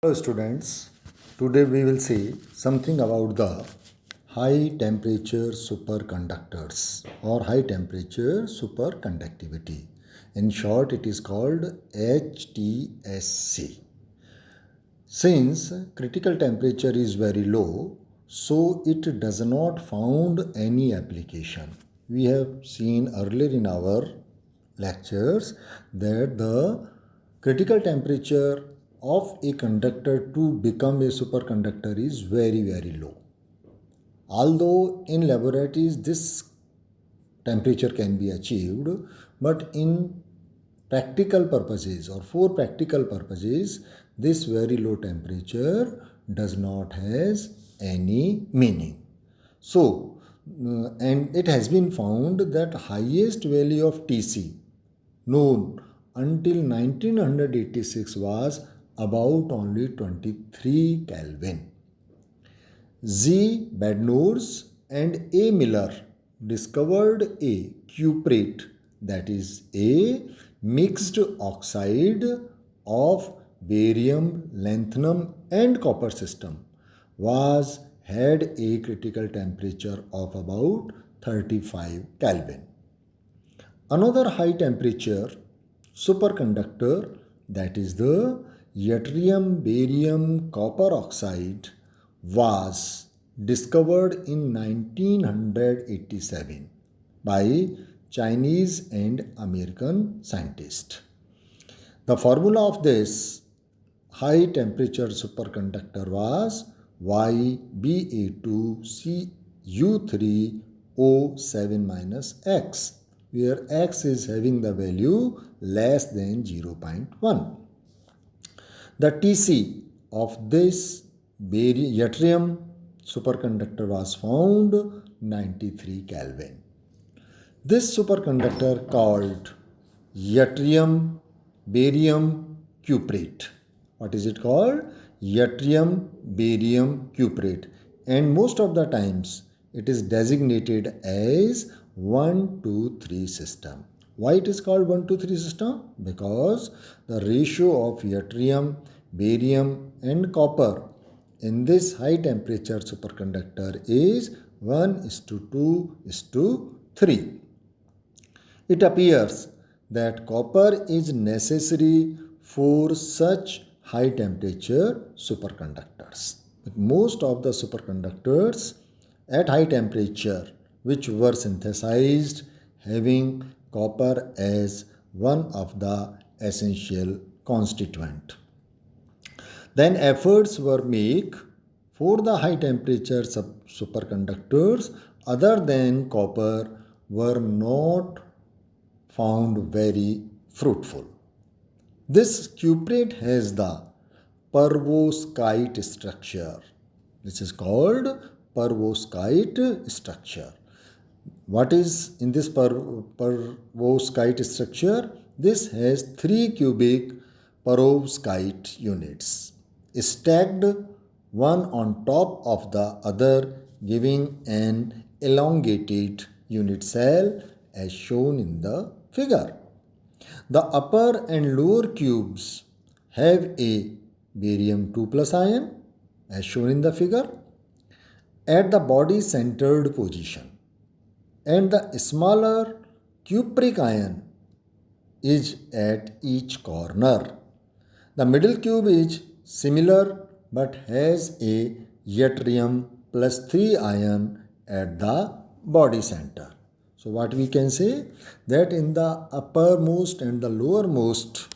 Hello students, today we will see something about the high temperature superconductors or high temperature superconductivity. In short, it is called HTSC. Since critical temperature is very low, so it does not found any application. We have seen earlier in our lectures that the critical temperature of a conductor to become a superconductor is very low. Although in laboratories this temperature can be achieved, but in practical purposes or for practical purposes this very low temperature does not has any meaning. So and it has been found that highest value of Tc known until 1986 was about only 23 Kelvin. Z. Badnours and A. Miller discovered a cuprate, that is a mixed oxide of barium, lanthanum and copper system was had a critical temperature of about 35 Kelvin. Another high temperature superconductor, that is the yttrium barium copper oxide, was discovered in 1987 by Chinese and American scientists. The formula of this high temperature superconductor was YBA2CU3O7-X, where X is having the value less than 0.1. The Tc of this yttrium superconductor was found 93 Kelvin. This superconductor called yttrium barium cuprate. What is it called? Yttrium barium cuprate. And most of the times it is designated as 1:3 system. Why it is called 1:3 system? Because the ratio of yttrium, barium and copper in this high temperature superconductor is 1:2:3. It appears that copper is necessary for such high temperature superconductors. Most of the superconductors at high temperature which were synthesized having copper as one of the essential constituent. Then efforts were made for the high temperature superconductors other than copper were not found very fruitful. This cuprate has the perovskite structure. This is called perovskite structure. What is in this perovskite structure? This has 3 cubic perovskite units stacked one on top of the other, giving an elongated unit cell as shown in the figure. The upper and lower cubes have a barium 2 plus ion as shown in the figure at the body centered position, and the smaller cupric ion is at each corner. The middle cube is similar but has a yttrium plus 3 ion at the body center. So what we can say that in the uppermost and the lowermost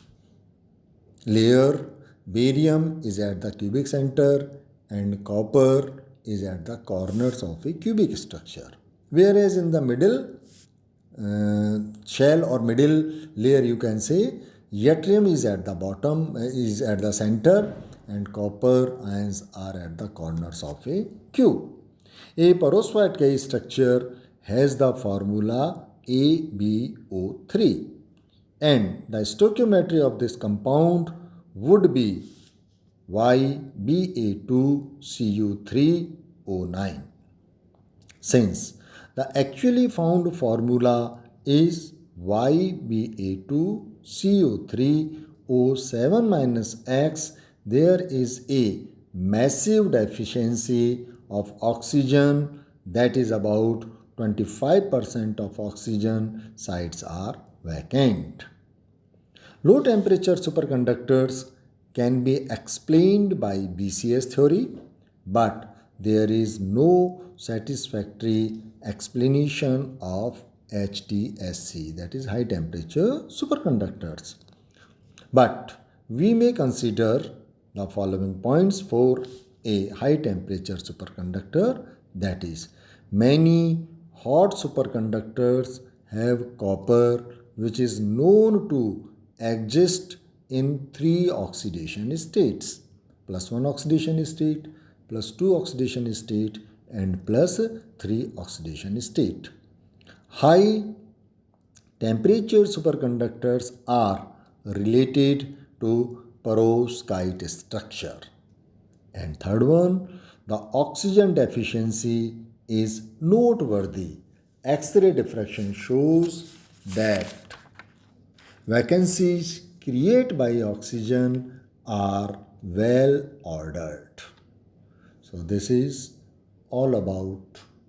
layer, barium is at the cubic center and copper is at the corners of a cubic structure. Whereas in the middle shell or middle layer, you can say yttrium is at the bottom, is at the center, and copper ions are at the corners of a cube. A perovskite structure has the formula AbO3, and the stoichiometry of this compound would be YBA2Cu3O9. Since the actually found formula is YBA2CO3O7-X there is a massive deficiency of oxygen, that is about 25% of oxygen sites are vacant. Low temperature superconductors can be explained by BCS theory, but there is no satisfactory explanation of HTSC, that is high temperature superconductors. But we may consider the following points for a high temperature superconductor, that is, many hot superconductors have copper which is known to exist in three oxidation states: plus 1 oxidation state, plus 2 oxidation state, and plus 3 oxidation state. High temperature superconductors are related to perovskite structure. And third one, the oxygen deficiency is noteworthy. X-ray diffraction shows that vacancies created by oxygen are well ordered. So this is all about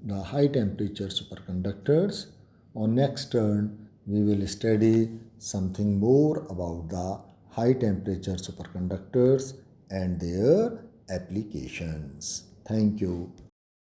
the high temperature superconductors. On next turn, we will study something more about the high temperature superconductors and their applications. Thank you.